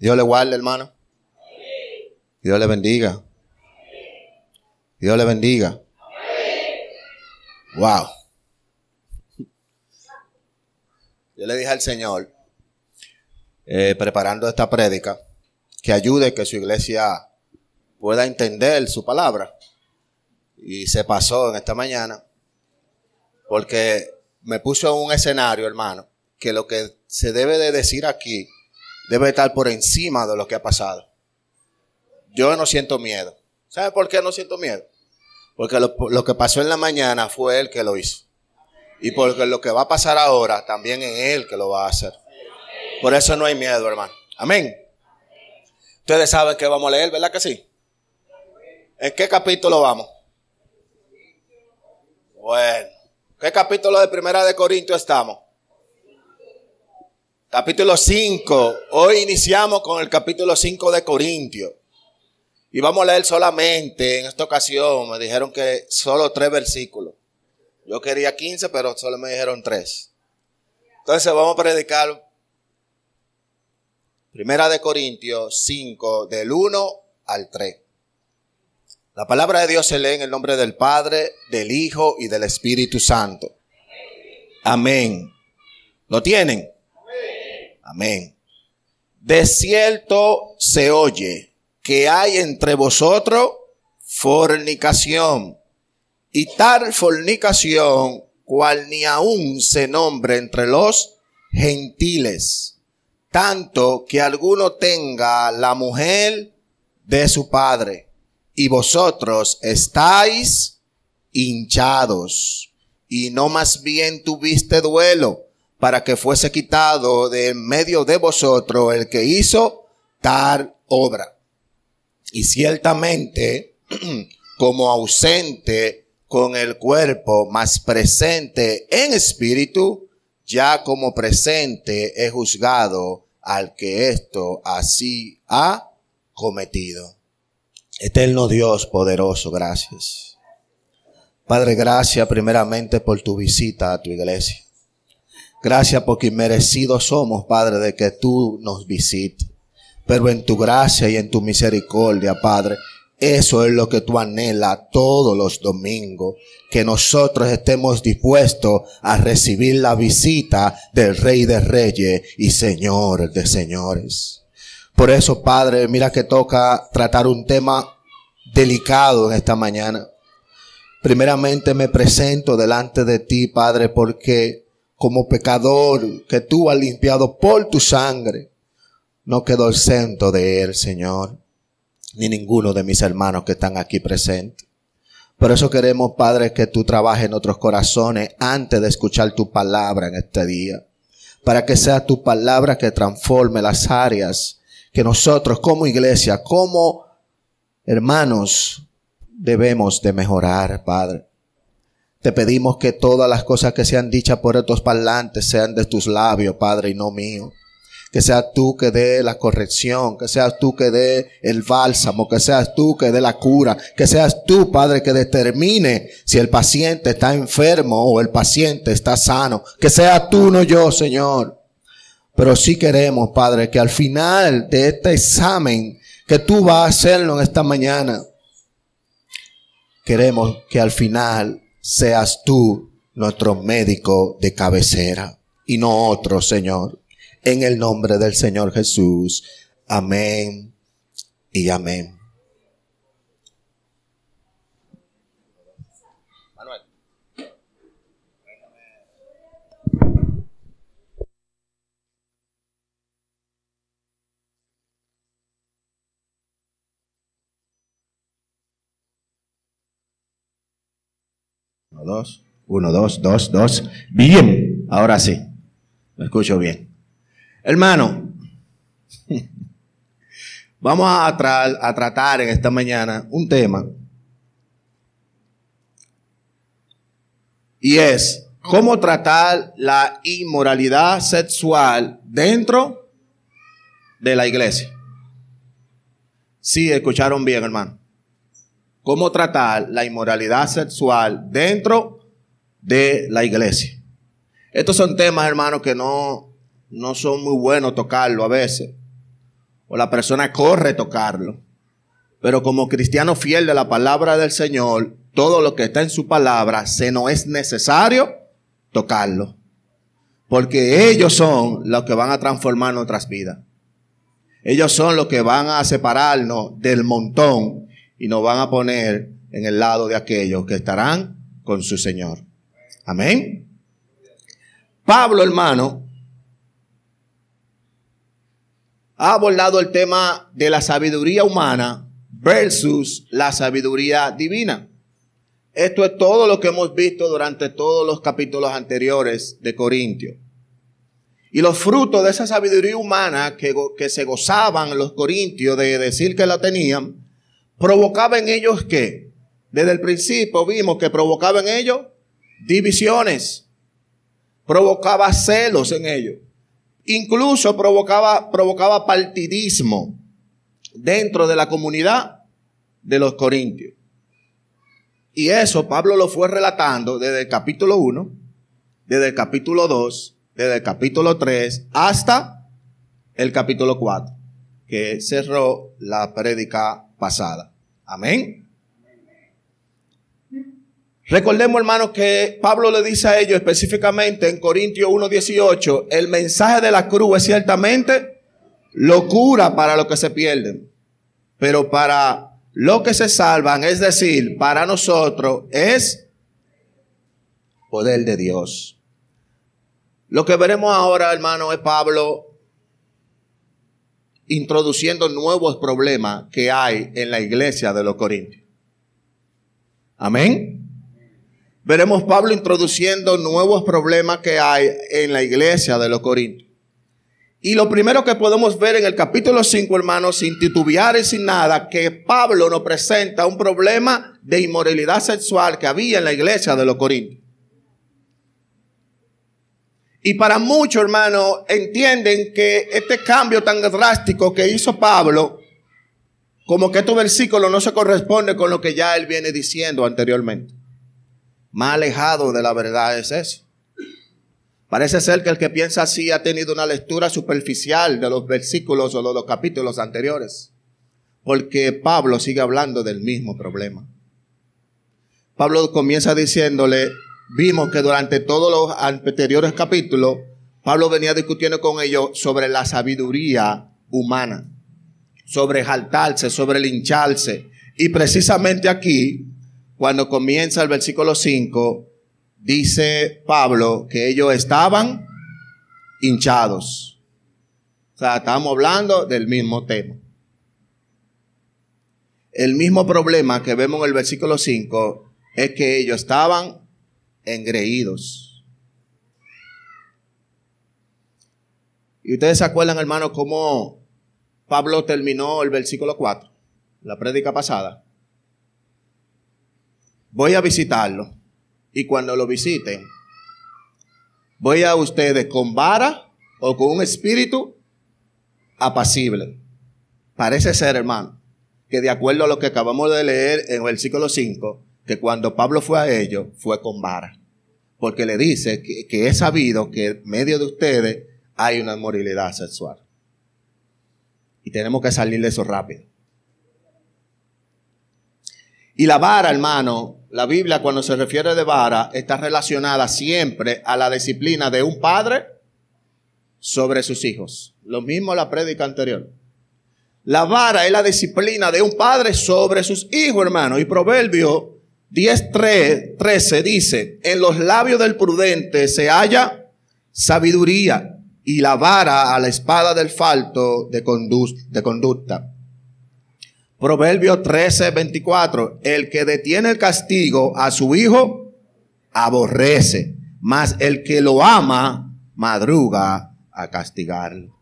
Dios le guarde, hermano. Dios le bendiga. Dios le bendiga. Wow. Yo le dije al Señor, preparando esta prédica, que ayude que su iglesia pueda entender su palabra. Y se pasó en esta mañana, porque me puso en un escenario, hermano, que lo que se debe de decir aquí debe estar por encima de lo que ha pasado. Yo no siento miedo. ¿Sabe por qué no siento miedo? Porque lo que pasó en la mañana fue Él que lo hizo. Y porque lo que va a pasar ahora también es Él que lo va a hacer. Por eso no hay miedo, hermano. Amén. Ustedes saben que vamos a leer, ¿verdad que sí? ¿En qué capítulo vamos? Bueno, ¿qué capítulo de Primera de Corintios estamos? Capítulo 5. Hoy iniciamos con el capítulo 5 de Corintios. Y vamos a leer solamente, en esta ocasión, me dijeron que solo 3 versículos. Yo quería 15, pero solo me dijeron 3. Entonces vamos a predicar Primera de Corintios 5, del 1 al 3. La palabra de Dios se lee en el nombre del Padre, del Hijo y del Espíritu Santo. Amén. ¿Lo tienen? Amén. De cierto se oye que hay entre vosotros fornicación, y tal fornicación cual ni aún se nombre entre los gentiles, tanto que alguno tenga la mujer de su padre, y vosotros estáis hinchados, y no más bien tuviste duelo, para que fuese quitado de en medio de vosotros el que hizo tal obra. Y ciertamente, como ausente con el cuerpo, mas presente en espíritu, ya como presente he juzgado al que esto así ha cometido. Eterno Dios poderoso, gracias. Padre, gracias primeramente por tu visita a tu iglesia. Gracias porque inmerecidos somos, Padre, de que tú nos visites. Pero en tu gracia y en tu misericordia, Padre, eso es lo que tú anhelas todos los domingos, que nosotros estemos dispuestos a recibir la visita del Rey de Reyes y Señor de Señores. Por eso, Padre, mira que toca tratar un tema delicado en esta mañana. Primeramente me presento delante de ti, Padre, porque como pecador que tú has limpiado por tu sangre, no quedó exento de él, Señor, ni ninguno de mis hermanos que están aquí presentes. Por eso queremos, Padre, que tú trabajes en nuestros corazones antes de escuchar tu palabra en este día. Para que sea tu palabra que transforme las áreas que nosotros como iglesia, como hermanos, debemos de mejorar, Padre. Te pedimos que todas las cosas que sean dichas por estos parlantes sean de tus labios, Padre, y no mío. Que seas tú que dé la corrección, que seas tú que dé el bálsamo, que seas tú que dé la cura, que seas tú, Padre, que determine si el paciente está enfermo o el paciente está sano. Que seas tú, no yo, Señor. Pero sí queremos, Padre, que al final de este examen que tú vas a hacerlo en esta mañana, queremos que al final seas tú nuestro médico de cabecera y no otro, Señor. En el nombre del Señor Jesús. Amén y amén. Manuel. Uno, dos. Bien. Ahora sí. Me escucho bien. Hermano, vamos a tratar en esta mañana un tema. Y es cómo tratar la inmoralidad sexual dentro de la iglesia. Sí, escucharon bien, hermano. Cómo tratar la inmoralidad sexual dentro de la iglesia. Estos son temas, hermano, que no son muy buenos tocarlo a veces. o la persona corre a tocarlo. Pero como cristiano fiel de la palabra del Señor, todo lo que está en su palabra, se nos es necesario tocarlo. Porque ellos son los que van a transformar nuestras vidas. Ellos son los que van a separarnos del montón y nos van a poner en el lado de aquellos que estarán con su Señor. Amén. Pablo, hermano, ha abordado el tema de la sabiduría humana versus la sabiduría divina. Esto es todo lo que hemos visto durante todos los capítulos anteriores de Corintios. Y los frutos de esa sabiduría humana que se gozaban los corintios de decir que la tenían, provocaba en ellos ¿qué? Desde el principio vimos que provocaba en ellos divisiones, provocaba celos en ellos, incluso provocaba partidismo dentro de la comunidad de los corintios. Y eso Pablo lo fue relatando desde el capítulo 1, desde el capítulo 2, desde el capítulo 3 hasta el capítulo 4, que cerró la prédica pasada. Amén. Recordemos, hermanos, que Pablo le dice a ellos específicamente en Corintios 1:18, el mensaje de la cruz es ciertamente locura para los que se pierden, pero para los que se salvan, es decir, para nosotros, es poder de Dios. Lo que veremos ahora, hermano, es Pablo introduciendo nuevos problemas que hay en la iglesia de los Corintios. Amén. Veremos Pablo introduciendo nuevos problemas que hay en la iglesia de los Corintios. Y lo primero que podemos ver en el capítulo 5, hermanos, sin titubear y sin nada, que Pablo nos presenta un problema de inmoralidad sexual que había en la iglesia de los Corintios. Y para muchos, hermanos, entienden que este cambio tan drástico que hizo Pablo, como que estos versículos no se corresponden con lo que ya él viene diciendo anteriormente. Más alejado de la verdad es eso. Parece ser que el que piensa así ha tenido una lectura superficial de los versículos o de los capítulos anteriores. Porque Pablo sigue hablando del mismo problema. Pablo comienza diciéndole, vimos que durante todos los anteriores capítulos, Pablo venía discutiendo con ellos sobre la sabiduría humana, sobre jaltarse, sobre lincharse. Y precisamente aquí, cuando comienza el versículo 5, dice Pablo que ellos estaban hinchados. O sea, estamos hablando del mismo tema. El mismo problema que vemos en el versículo 5 es que ellos estaban engreídos. Y ustedes se acuerdan, hermano, cómo Pablo terminó el versículo 4, la prédica pasada. Voy a visitarlo. Y cuando lo visiten, voy a ustedes con vara o con un espíritu apacible. Parece ser, hermano, que de acuerdo a lo que acabamos de leer en el versículo 5, que cuando Pablo fue a ellos, fue con vara. Porque le dice que es sabido que en medio de ustedes hay una inmoralidad sexual. Y tenemos que salir de eso rápido. Y la vara, hermano, la Biblia cuando se refiere de vara está relacionada siempre a la disciplina de un padre sobre sus hijos. Lo mismo la prédica anterior. La vara es la disciplina de un padre sobre sus hijos, hermano. Y Proverbio 10:13 dice, en los labios del prudente se halla sabiduría y la vara a la espada del falto de conducta. Proverbio 13:24, el que detiene el castigo a su hijo aborrece, mas el que lo ama madruga a castigarlo.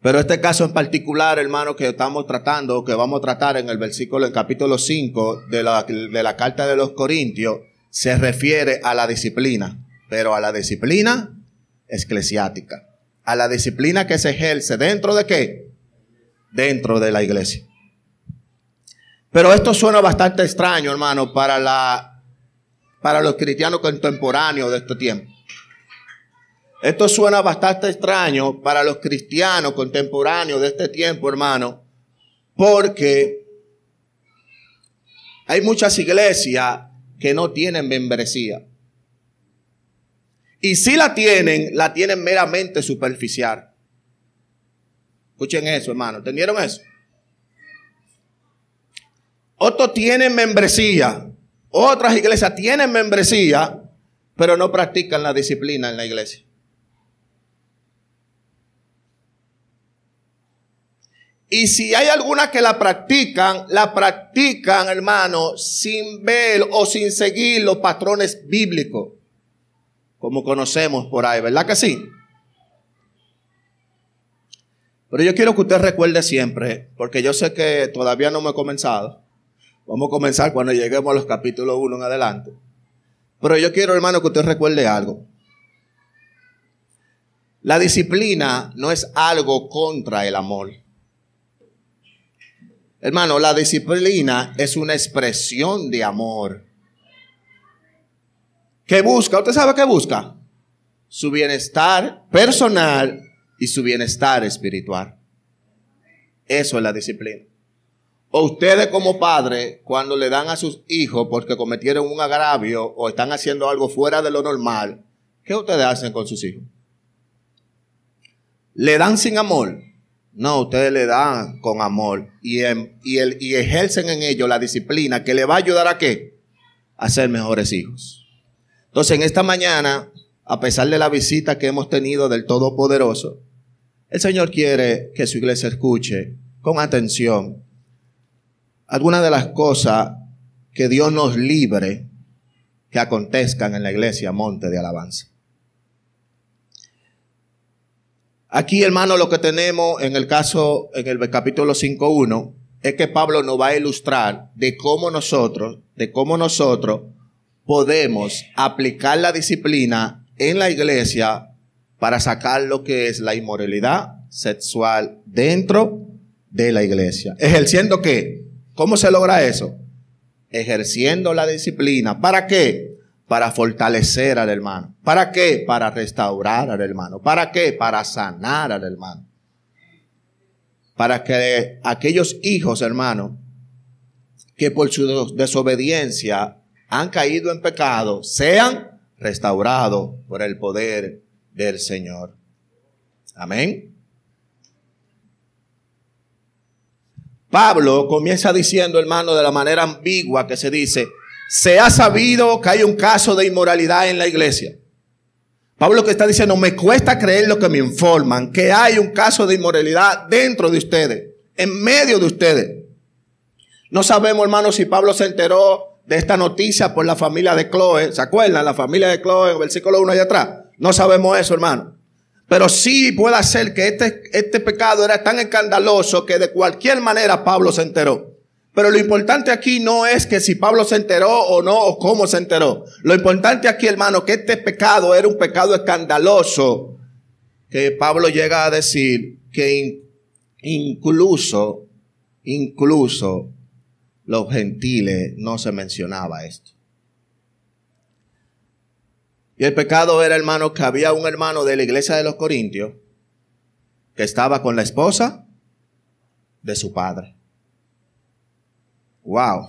Pero este caso en particular, hermano, que estamos tratando, que vamos a tratar en el versículo, en capítulo 5 de la carta de los Corintios, se refiere a la disciplina, pero a la disciplina eclesiástica. A la disciplina que se ejerce ¿dentro de qué? Dentro de la iglesia. Pero esto suena bastante extraño, hermano, para los cristianos contemporáneos de este tiempo. Esto suena bastante extraño para los cristianos contemporáneos de este tiempo, hermano, porque hay muchas iglesias que no tienen membresía. Y si la tienen meramente superficial. Escuchen eso, hermano. ¿Entendieron eso? Otros tienen membresía. Otras iglesias tienen membresía, pero no practican la disciplina en la iglesia. Y si hay algunas que la practican, hermano, sin ver o sin seguir los patrones bíblicos, como conocemos por ahí, ¿verdad que sí? Pero yo quiero que usted recuerde siempre, porque yo sé que todavía no me he comenzado. Vamos a comenzar cuando lleguemos a los capítulos 1 en adelante. Pero yo quiero, hermano, que usted recuerde algo. La disciplina no es algo contra el amor. Hermano, la disciplina es una expresión de amor. ¿Qué busca? ¿Usted sabe qué busca? Su bienestar personal y su bienestar espiritual. Eso es la disciplina. O ustedes como padres, cuando le dan a sus hijos porque cometieron un agravio o están haciendo algo fuera de lo normal, ¿qué ustedes hacen con sus hijos? ¿Le dan sin amor? No, ustedes le dan con amor y ejercen en ellos la disciplina que le va a ayudar a ¿qué? A ser mejores hijos. Entonces, en esta mañana, a pesar de la visita que hemos tenido del Todopoderoso, el Señor quiere que su iglesia escuche con atención algunas de las cosas que Dios nos libre que acontezcan en la iglesia Monte de Alabanza. Aquí, hermano, lo que tenemos en el capítulo 5:1 es que Pablo nos va a ilustrar de cómo nosotros podemos aplicar la disciplina en la iglesia para sacar lo que es la inmoralidad sexual dentro de la iglesia. ¿Ejerciendo qué? ¿Cómo se logra eso? Ejerciendo la disciplina. ¿Para qué? Para fortalecer al hermano. ¿Para qué? Para restaurar al hermano. ¿Para qué? Para sanar al hermano. Para que aquellos hijos, hermano, que por su desobediencia han caído en pecado, sean restaurados por el poder del Señor. Amén. Pablo comienza diciendo, hermano, de la manera ambigua que se dice, se ha sabido que hay un caso de inmoralidad en la iglesia. Pablo que está diciendo, me cuesta creer lo que me informan, que hay un caso de inmoralidad dentro de ustedes, en medio de ustedes. No sabemos, hermano, si Pablo se enteró de esta noticia por la familia de Cloé. ¿Se acuerdan? La familia de Cloé, en el versículo 1 allá atrás. No sabemos eso, hermano. Pero sí puede ser que este pecado era tan escandaloso que de cualquier manera Pablo se enteró. Pero lo importante aquí no es que si Pablo se enteró o no, o cómo se enteró. Lo importante aquí, hermano, que este pecado era un pecado escandaloso, que Pablo llega a decir que incluso los gentiles no se mencionaba esto. Y el pecado era, hermano, que había un hermano de la iglesia de los Corintios que estaba con la esposa de su padre. Wow.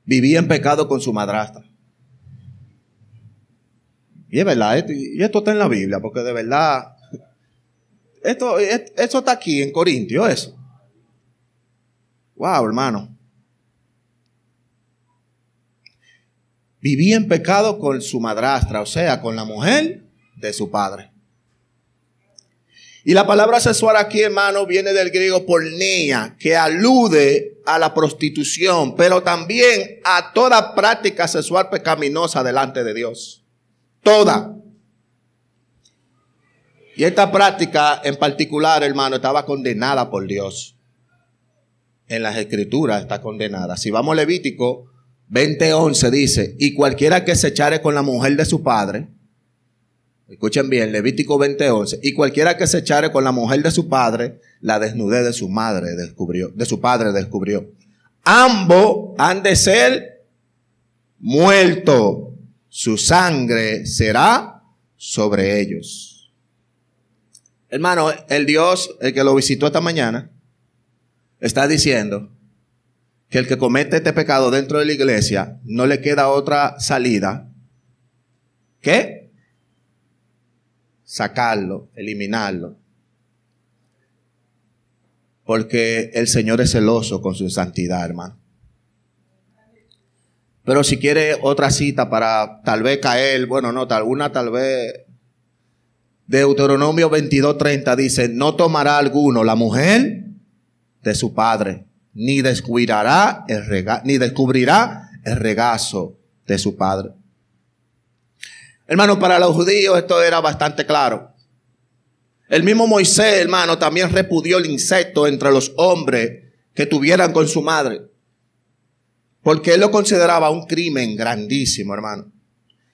Vivía en pecado con su madrastra. Y es verdad, y esto está en la Biblia, porque de verdad, esto está aquí en Corintios, eso. Wow, hermano. Vivía en pecado con su madrastra, o sea, con la mujer de su padre. Y la palabra sexual aquí, hermano, viene del griego porneia, que alude a la prostitución, pero también a toda práctica sexual pecaminosa delante de Dios. Toda. Y esta práctica en particular, hermano, estaba condenada por Dios. En las Escrituras está condenada. Si vamos a Levítico 20:11 dice, y cualquiera que se echare con la mujer de su padre, escuchen bien, Levítico 20:11, y cualquiera que se echare con la mujer de su padre, la desnudez de su madre descubrió, de su padre descubrió. Ambos han de ser muertos, su sangre será sobre ellos. Hermano, el Dios, el que lo visitó esta mañana, está diciendo que el que comete este pecado dentro de la iglesia no le queda otra salida que sacarlo, eliminarlo. Porque el Señor es celoso con su santidad, hermano. Pero si quiere otra cita para tal vez caer, bueno, no, tal vez. Deuteronomio 22:30 dice: no tomará alguno la mujer de su padre, ni descubrirá el regazo de su padre. Hermano, para los judíos esto era bastante claro. El mismo Moisés, hermano, también repudió el incesto entre los hombres que tuvieran con su madre, porque él lo consideraba un crimen grandísimo, hermano.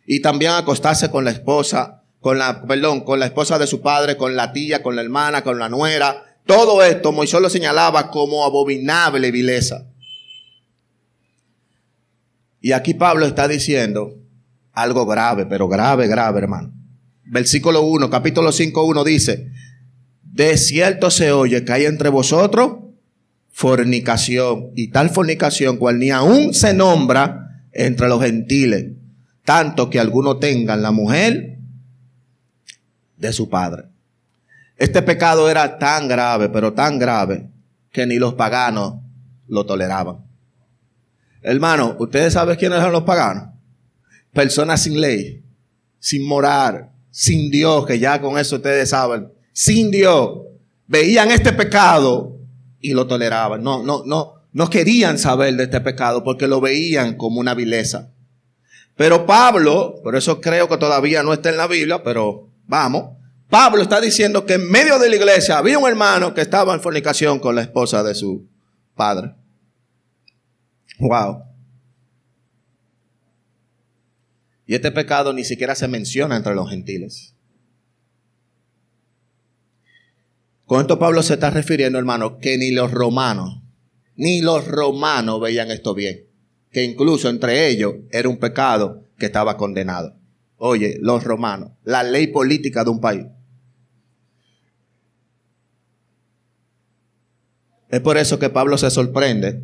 Y también acostarse con la esposa, con la esposa de su padre, con la tía, con la hermana, con la nuera. Todo esto Moisés lo señalaba como abominable vileza. Y aquí Pablo está diciendo algo grave, pero grave, hermano. Versículo 1, capítulo 5:1 dice: de cierto se oye que hay entre vosotros fornicación, y tal fornicación cual ni aún se nombra entre los gentiles, tanto que algunos tengan la mujer de su padre. Este pecado era tan grave, pero tan grave, que ni los paganos lo toleraban. Hermano, ¿ustedes saben quiénes eran los paganos? Personas sin ley, sin moral, sin Dios, que ya con eso ustedes saben, sin Dios, veían este pecado y lo toleraban. No querían saber de este pecado porque lo veían como una vileza. Pero Pablo, por eso creo que todavía no está en la Biblia, pero vamos, Pablo está diciendo que en medio de la iglesia había un hermano que estaba en fornicación con la esposa de su padre. Wow. Y este pecado ni siquiera se menciona entre los gentiles. Con esto Pablo se está refiriendo, hermano, que ni los romanos veían esto bien. Que incluso entre ellos era un pecado que estaba condenado. Oye, los romanos, la ley política de un país. Es por eso que Pablo se sorprende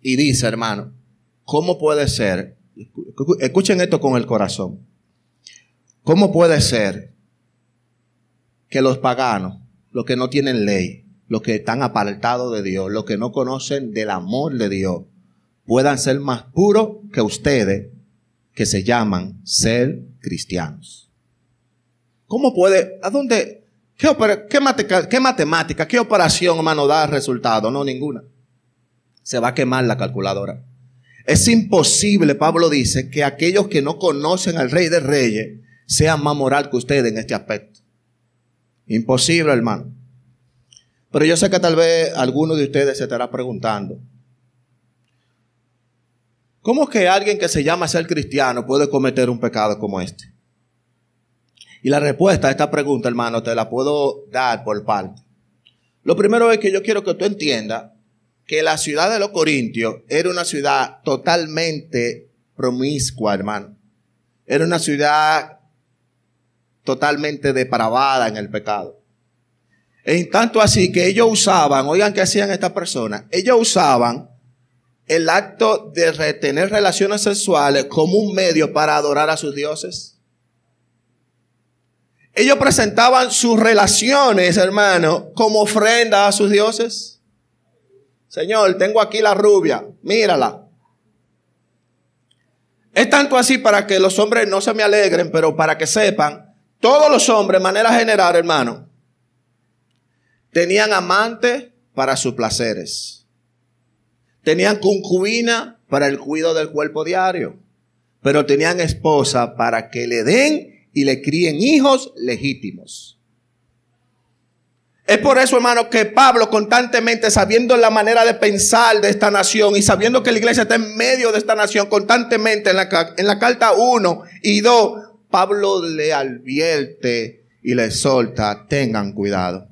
y dice, hermano, ¿cómo puede ser? Escuchen esto con el corazón. ¿Cómo puede ser que los paganos, los que no tienen ley, los que están apartados de Dios, los que no conocen del amor de Dios, puedan ser más puros que ustedes, que se llaman ser cristianos? ¿Cómo puede? ¿A dónde? ¿Qué matemática? ¿Qué operación, hermano, da resultado? No, ninguna. Se va a quemar la calculadora. Es imposible, Pablo dice, que aquellos que no conocen al Rey de Reyes sean más moral que ustedes en este aspecto. Imposible, hermano. Pero yo sé que tal vez alguno de ustedes se estará preguntando, ¿cómo es que alguien que se llama ser cristiano puede cometer un pecado como este? Y la respuesta a esta pregunta, hermano, te la puedo dar por parte. Lo primero es que yo quiero que tú entiendas que la ciudad de los Corintios era una ciudad totalmente promiscua, hermano. Era una ciudad totalmente depravada en el pecado. En tanto así que ellos usaban, oigan qué hacían estas personas, ellos usaban el acto de tener relaciones sexuales como un medio para adorar a sus dioses. Ellos presentaban sus relaciones, hermano, como ofrenda a sus dioses. Señor, tengo aquí la rubia, mírala. Es tanto así para que los hombres no se me alegren, pero para que sepan, todos los hombres, de manera general, hermano, tenían amantes para sus placeres. Tenían concubina para el cuidado del cuerpo diario. Pero tenían esposa para que le den y le críen hijos legítimos. Es por eso, hermano, que Pablo constantemente, sabiendo la manera de pensar de esta nación y sabiendo que la iglesia está en medio de esta nación, constantemente en la carta 1 y 2, Pablo le advierte y le exhorta, tengan cuidado.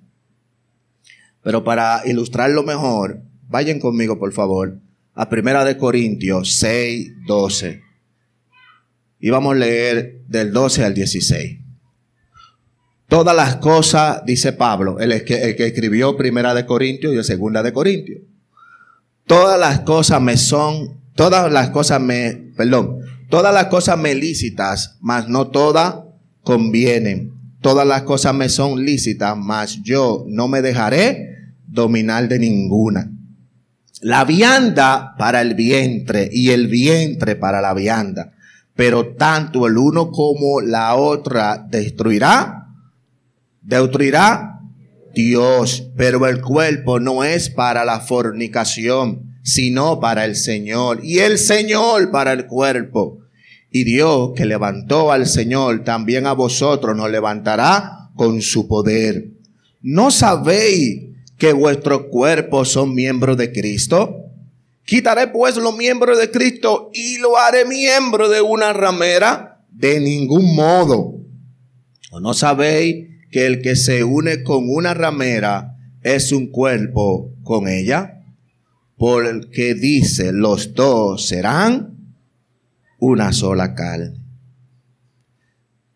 Pero para ilustrarlo mejor, vayan conmigo, por favor, a 1 Corintios 6:12. Y vamos a leer del 12 al 16. Todas las cosas, dice Pablo, el que escribió Primera de Corintios y Segunda de Corintios. Todas las cosas me lícitas, mas no todas convienen. Todas las cosas me son lícitas, mas yo no me dejaré dominar de ninguna. La vianda para el vientre y el vientre para la vianda. Pero tanto el uno como la otra destruirá Dios. Pero el cuerpo no es para la fornicación, sino para el Señor. Y el Señor para el cuerpo. Y Dios, que levantó al Señor, también a vosotros nos levantará con su poder. ¿No sabéis que vuestros cuerpos son miembros de Cristo? Quitaré pues los miembros de Cristo y lo haré miembro de una ramera. De ningún modo. ¿O no sabéis que el que se une con una ramera es un cuerpo con ella? Porque dice, los dos serán una sola carne.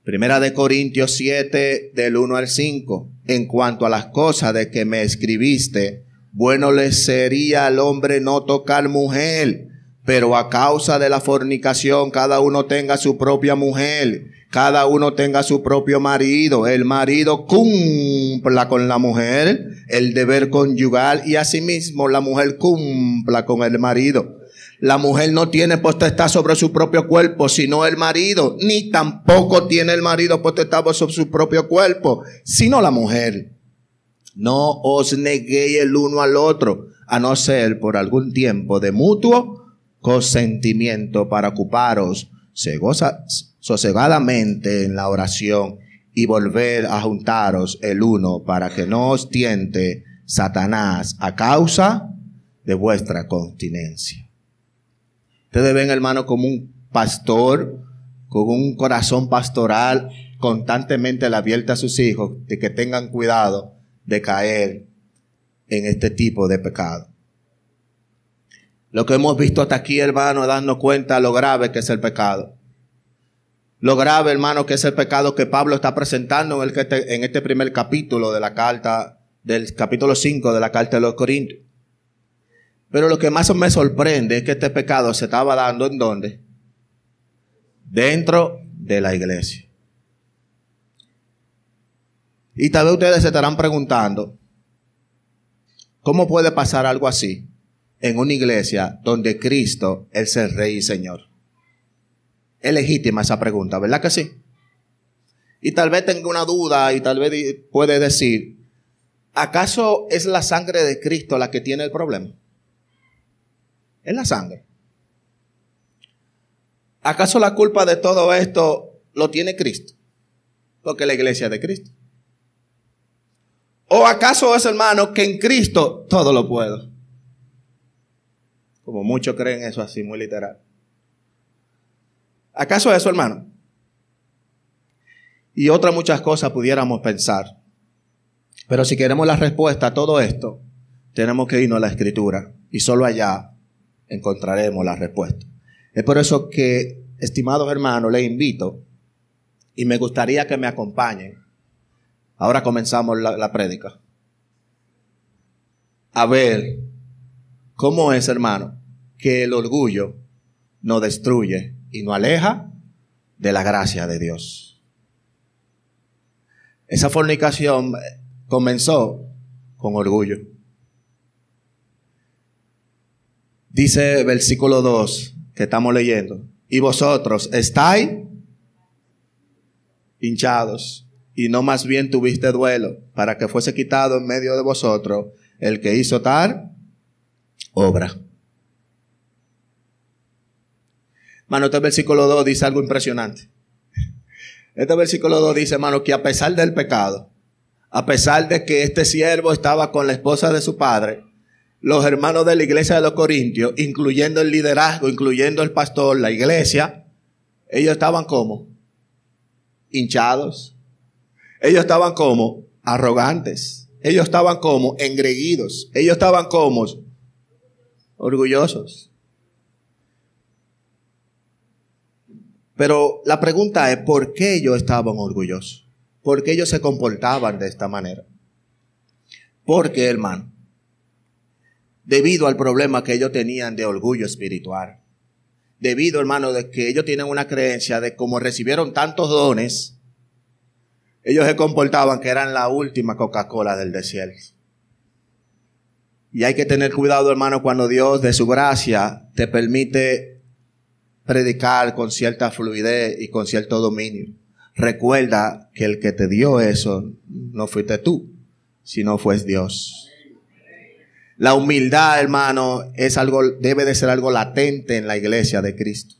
Primera de Corintios 7, del 1 al 5. En cuanto a las cosas de que me escribiste, bueno le sería al hombre no tocar mujer, pero a causa de la fornicación cada uno tenga su propia mujer, cada uno tenga su propio marido, el marido cumpla con la mujer el deber conyugal y asimismo la mujer cumpla con el marido. La mujer no tiene potestad sobre su propio cuerpo, sino el marido, ni tampoco tiene el marido potestad sobre su propio cuerpo, sino la mujer. No os neguéis el uno al otro, a no ser por algún tiempo de mutuo consentimiento para ocuparos sosegadamente en la oración y volver a juntaros el uno para que no os tiente Satanás a causa de vuestra continencia. Ustedes ven, hermano, como un pastor con un corazón pastoral constantemente le advierte a sus hijos de que tengan cuidado de caer en este tipo de pecado. Lo que hemos visto hasta aquí, hermano, es darnos cuenta lo grave que es el pecado. Lo grave, hermano, que es el pecado que Pablo está presentando en este primer capítulo de la carta, del capítulo 5 de la carta de los Corintios. Pero lo que más me sorprende es que este pecado se estaba dando ¿en dónde? Dentro de la iglesia. Y tal vez ustedes se estarán preguntando, ¿cómo puede pasar algo así en una iglesia donde Cristo es el Rey y Señor? Es legítima esa pregunta, ¿verdad que sí? Y tal vez tenga una duda y tal vez puede decir, ¿acaso es la sangre de Cristo la que tiene el problema? Es la sangre. ¿Acaso la culpa de todo esto lo tiene Cristo? Porque la iglesia es de Cristo. ¿O acaso es, hermano, que en Cristo todo lo puedo? Como muchos creen eso así, muy literal. ¿Acaso es eso, hermano? Y otras muchas cosas pudiéramos pensar. Pero si queremos la respuesta a todo esto, tenemos que irnos a la Escritura. Y solo allá encontraremos la respuesta. Es por eso que, estimados hermanos, les invito y me gustaría que me acompañen. Ahora comenzamos la prédica. A ver cómo es, hermano, que el orgullo nos destruye y nos aleja de la gracia de Dios. Esa fornicación comenzó con orgullo. Dice versículo 2 que estamos leyendo. Y vosotros estáis hinchados, y no más bien tuviste duelo, para que fuese quitado en medio de vosotros el que hizo tal obra. Hermano, este versículo 2 dice algo impresionante. Este versículo 2 dice, hermano, que a pesar del pecado, a pesar de que este siervo estaba con la esposa de su padre, los hermanos de la iglesia de los Corintios, incluyendo el liderazgo, incluyendo el pastor, la iglesia, ellos estaban como hinchados. Ellos estaban como arrogantes. Ellos estaban como engreídos. Ellos estaban como orgullosos. Pero la pregunta es, ¿por qué ellos estaban orgullosos? ¿Por qué ellos se comportaban de esta manera? Porque, hermano, debido al problema que ellos tenían de orgullo espiritual, debido, hermano, de que ellos tienen una creencia de como recibieron tantos dones, ellos se comportaban que eran la última Coca-Cola del desierto. Y hay que tener cuidado, hermano, cuando Dios de su gracia te permite predicar con cierta fluidez y con cierto dominio. Recuerda que el que te dio eso no fuiste tú, sino fue Dios. La humildad, hermano, es algo, debe de ser algo latente en la iglesia de Cristo.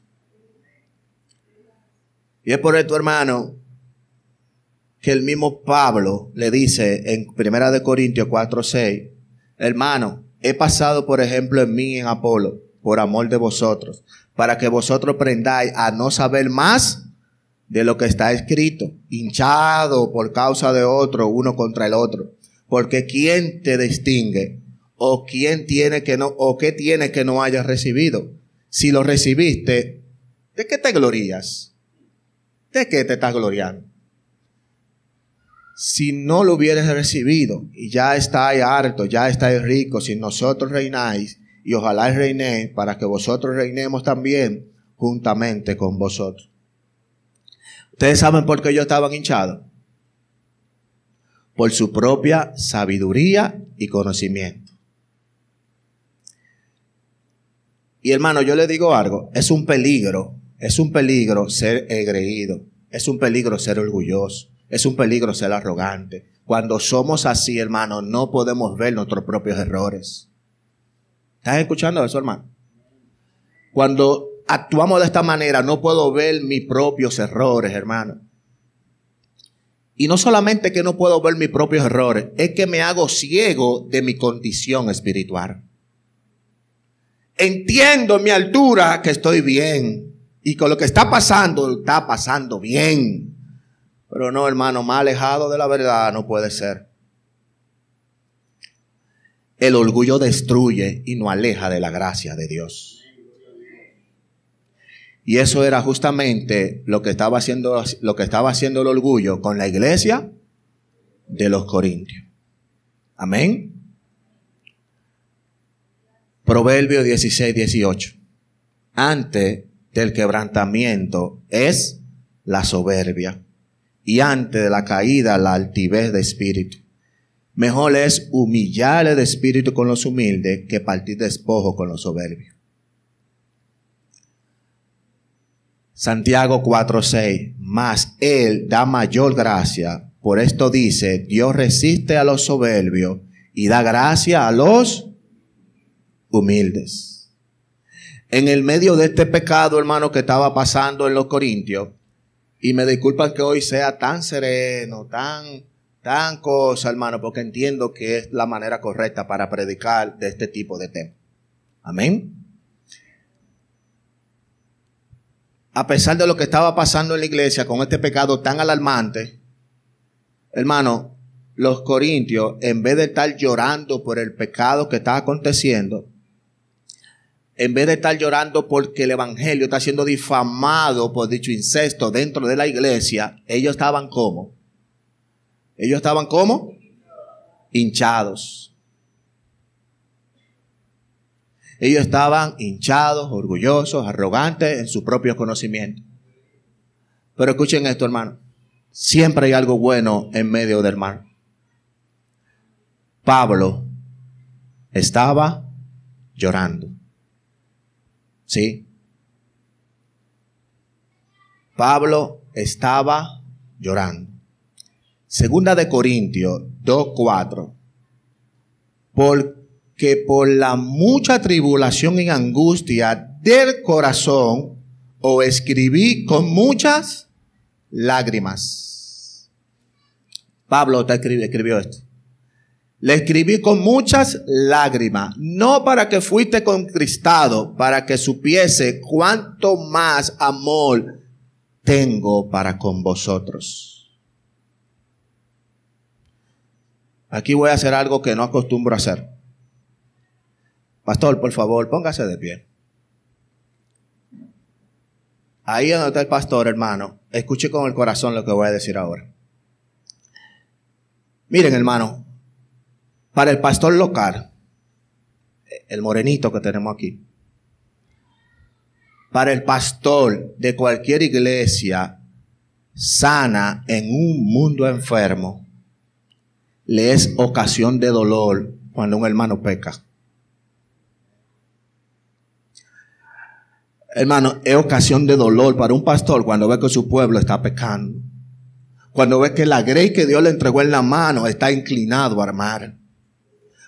Y es por esto, hermano, que el mismo Pablo le dice en 1 Corintios 4:6, hermano, he pasado, por ejemplo, en mí y en Apolo, por amor de vosotros, para que vosotros aprendáis a no saber más de lo que está escrito, hinchado por causa de otro, uno contra el otro. Porque ¿quién te distingue? ¿O quién tiene que no, o qué tiene que no hayas recibido? Si lo recibiste, ¿de qué te glorías? ¿De qué te estás gloriando? Si no lo hubieras recibido y ya estáis harto, ya estáis ricos, si nosotros reináis, y ojalá reinéis para que vosotros reinemos también juntamente con vosotros. ¿Ustedes saben por qué ellos estaban hinchados? Por su propia sabiduría y conocimiento. Y hermano, yo le digo algo, es un peligro ser engreído, es un peligro ser orgulloso, es un peligro ser arrogante. Cuando somos así, hermano, no podemos ver nuestros propios errores. ¿Estás escuchando eso, hermano? Cuando actuamos de esta manera, no puedo ver mis propios errores, hermano. Y no solamente que no puedo ver mis propios errores, es que me hago ciego de mi condición espiritual. Entiendo en mi altura que estoy bien y con lo que está pasando bien. Pero no, hermano, más alejado de la verdad no puede ser. El orgullo destruye y nos aleja de la gracia de Dios. Y eso era justamente lo que estaba haciendo el orgullo con la iglesia de los Corintios. Amén. Proverbios 16:18. Antes del quebrantamiento es la soberbia, y antes de la caída la altivez de espíritu. Mejor es humillar el espíritu con los humildes que partir despojo con los soberbios. Santiago 4:6. Mas él da mayor gracia. Por esto dice, Dios resiste a los soberbios y da gracia a los humildes. En el medio de este pecado, hermano, que estaba pasando en los Corintios, y me disculpan que hoy sea tan sereno, tan cosa, hermano, porque entiendo que es la manera correcta para predicar de este tipo de temas. Amén. A pesar de lo que estaba pasando en la iglesia con este pecado tan alarmante, hermano, los corintios, en vez de estar llorando por el pecado que está aconteciendo, en vez de estar llorando porque el evangelio está siendo difamado por dicho incesto dentro de la iglesia, ellos estaban ¿cómo? Ellos estaban ¿cómo? Hinchados. Ellos estaban hinchados, orgullosos, arrogantes en su propio conocimiento. Pero escuchen esto, hermano. Siempre hay algo bueno en medio del mal. Pablo estaba llorando. ¿Sí? Pablo estaba llorando. Segunda de Corintios 2:4. Porque por la mucha tribulación y angustia del corazón os escribí con muchas lágrimas. Pablo escribió esto. Le escribí con muchas lágrimas, no para que fuiste contristado, para que supiese cuánto más amor tengo para con vosotros. Aquí voy a hacer algo que no acostumbro a hacer. Pastor, por favor, póngase de pie. ahí donde está el pastor, hermano, escuche con el corazón lo que voy a decir ahora. Miren, hermano, para el pastor local, el morenito que tenemos aquí, para el pastor de cualquier iglesia sana en un mundo enfermo, le es ocasión de dolor cuando un hermano peca. Hermano, es ocasión de dolor para un pastor cuando ve que su pueblo está pecando. Cuando ve que la grey que Dios le entregó en la mano está inclinado a armar.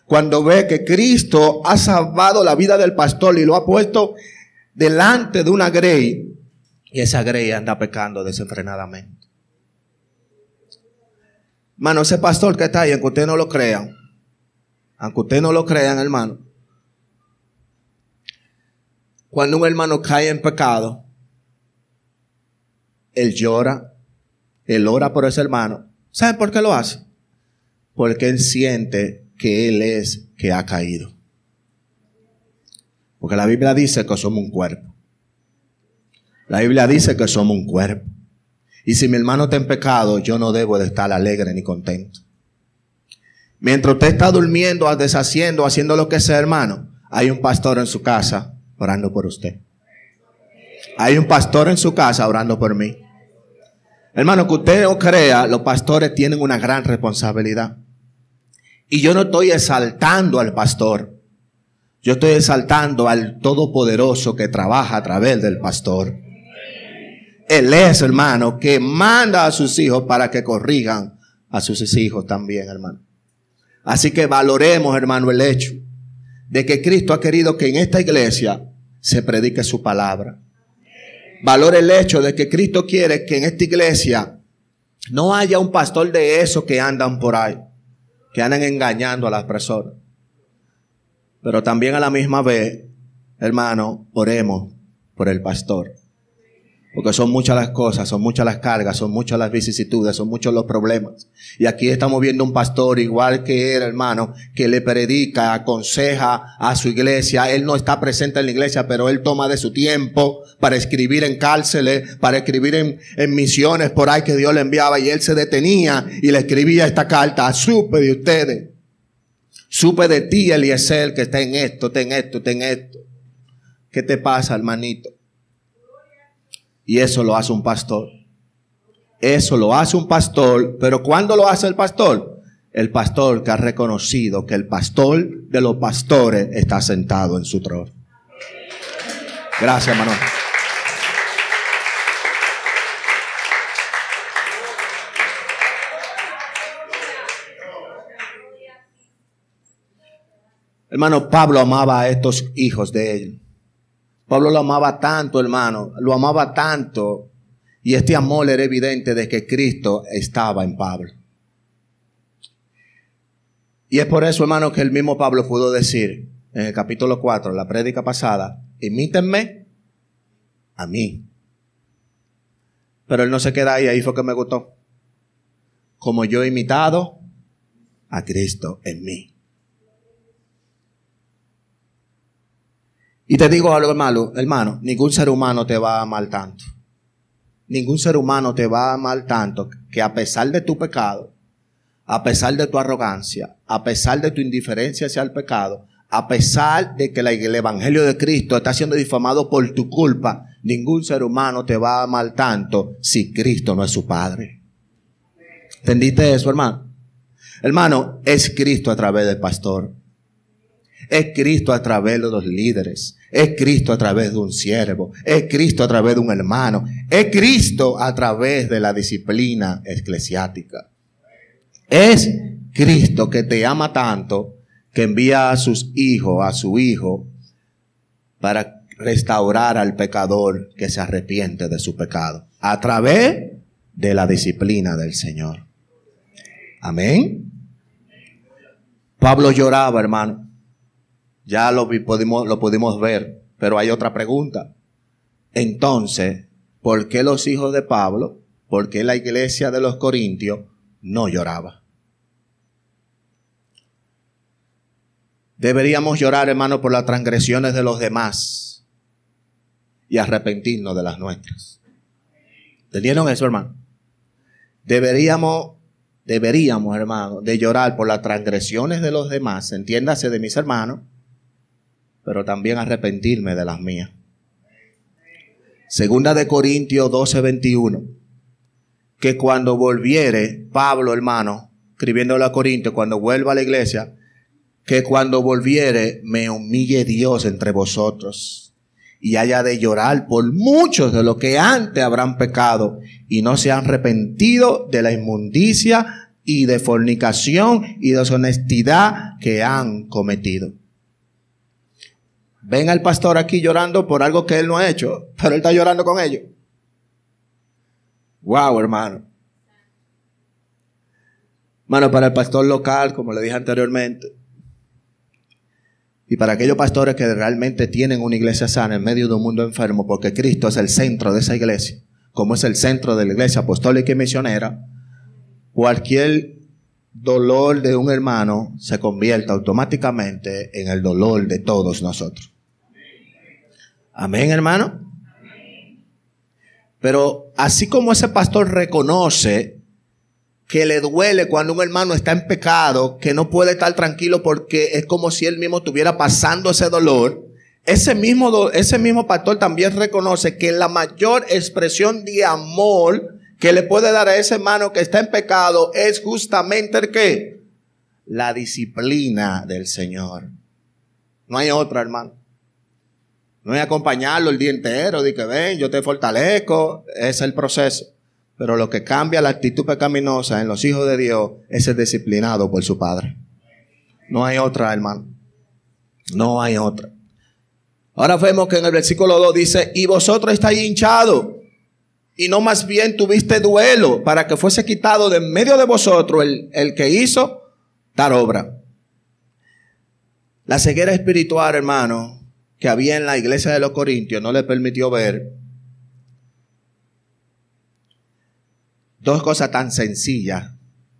Cuando ve que Cristo ha salvado la vida del pastor y lo ha puesto delante de una grey y esa grey anda pecando desenfrenadamente. Hermano, ese pastor que está ahí, aunque usted no lo crean, hermano, cuando un hermano cae en pecado, él llora, él ora por ese hermano. ¿Saben por qué lo hace? Porque él siente que él es que ha caído. Porque la Biblia dice que somos un cuerpo. La Biblia dice que somos un cuerpo. Y si mi hermano está en pecado, yo no debo de estar alegre ni contento. Mientras usted está durmiendo, deshaciendo, haciendo lo que sea, hermano, hay un pastor en su casa orando por usted. Hay un pastor en su casa orando por mí. Hermano, que usted no crea, los pastores tienen una gran responsabilidad. Y yo no estoy exaltando al pastor. Yo estoy exaltando al Todopoderoso que trabaja a través del pastor. Él es, hermano, que manda a sus hijos para que corrijan a sus hijos también, hermano. Así que valoremos, hermano, el hecho de que Cristo ha querido que en esta iglesia se predique su palabra. Valore el hecho de que Cristo quiere que en esta iglesia no haya un pastor de esos que andan por ahí, que andan engañando a las personas. Pero también a la misma vez, hermano, oremos por el pastor. Porque son muchas las cosas, son muchas las cargas, son muchas las vicisitudes, son muchos los problemas. Y aquí estamos viendo un pastor igual que él, hermano, que le predica, aconseja a su iglesia. Él no está presente en la iglesia, pero él toma de su tiempo para escribir en cárceles, para escribir en misiones por ahí que Dios le enviaba. Y él se detenía y le escribía esta carta: supe de ustedes, supe de ti, Eliezer, que está en esto, está en esto, está en esto. ¿Qué te pasa, hermanito? Y eso lo hace un pastor. Eso lo hace un pastor. Pero ¿cuándo lo hace el pastor? El pastor que ha reconocido que el pastor de los pastores está sentado en su trono. Gracias, hermano. Hermano, Pablo amaba a estos hijos de él. Pablo lo amaba tanto, hermano, lo amaba tanto, y este amor era evidente de que Cristo estaba en Pablo. Y es por eso, hermano, que el mismo Pablo pudo decir en el capítulo 4, la prédica pasada: imítenme a mí. Pero él no se queda ahí fue que me gustó. Como yo he imitado a Cristo en mí. Y te digo algo, hermano, ningún ser humano te va a amar tanto. Ningún ser humano te va a amar tanto que a pesar de tu pecado, a pesar de tu arrogancia, a pesar de tu indiferencia hacia el pecado, a pesar de que el evangelio de Cristo está siendo difamado por tu culpa, ningún ser humano te va a amar tanto si Cristo no es su Padre. ¿Entendiste eso, hermano? Hermano, es Cristo a través del pastor. Es Cristo a través de los líderes. Es Cristo a través de un siervo. Es Cristo a través de un hermano. Es Cristo a través de la disciplina eclesiástica. Es Cristo que te ama tanto que envía a sus hijos, a su hijo, para restaurar al pecador que se arrepiente de su pecado. A través de la disciplina del Señor. Amén. Pablo lloraba, hermano. Ya lo pudimos ver, pero hay otra pregunta. Entonces, ¿por qué los hijos de Pablo, por qué la iglesia de los Corintios no lloraba? Deberíamos llorar, hermano, por las transgresiones de los demás. y arrepentirnos de las nuestras. ¿Entendieron eso, hermano? Deberíamos, hermano, de llorar por las transgresiones de los demás, entiéndase de mis hermanos, pero también arrepentirme de las mías. Segunda de Corintios 12:21, que cuando volviere, Pablo, hermano, escribiéndole a Corintios, cuando vuelva a la iglesia, que cuando volviere me humille Dios entre vosotros y haya de llorar por muchos de los que antes habrán pecado y no se han arrepentido de la inmundicia y de fornicación y deshonestidad que han cometido. Ven al pastor aquí llorando por algo que él no ha hecho, pero él está llorando con ellos. Wow, hermano. Hermano, para el pastor local, como le dije anteriormente, y para aquellos pastores que realmente tienen una iglesia sana en medio de un mundo enfermo, porque Cristo es el centro de esa iglesia, como es el centro de la iglesia apostólica y misionera, cualquier dolor de un hermano se convierte automáticamente en el dolor de todos nosotros. Amén, hermano. Pero así como ese pastor reconoce que le duele cuando un hermano está en pecado, que no puede estar tranquilo porque es como si él mismo estuviera pasando ese dolor, ese mismo pastor también reconoce que la mayor expresión de amor que le puede dar a ese hermano que está en pecado es justamente el ¿qué? La disciplina del Señor. No hay otra, hermano. No hay acompañarlo el día entero, de que ven, yo te fortalezco, es el proceso. Pero lo que cambia la actitud pecaminosa en los hijos de Dios es ser disciplinado por su Padre. No hay otra, hermano. No hay otra. Ahora vemos que en el versículo 2 dice, y vosotros estáis hinchados, y no más bien tuviste duelo, para que fuese quitado de en medio de vosotros el que hizo tal obra. La ceguera espiritual, hermano, que había en la iglesia de los Corintios no le permitió ver dos cosas tan sencillas,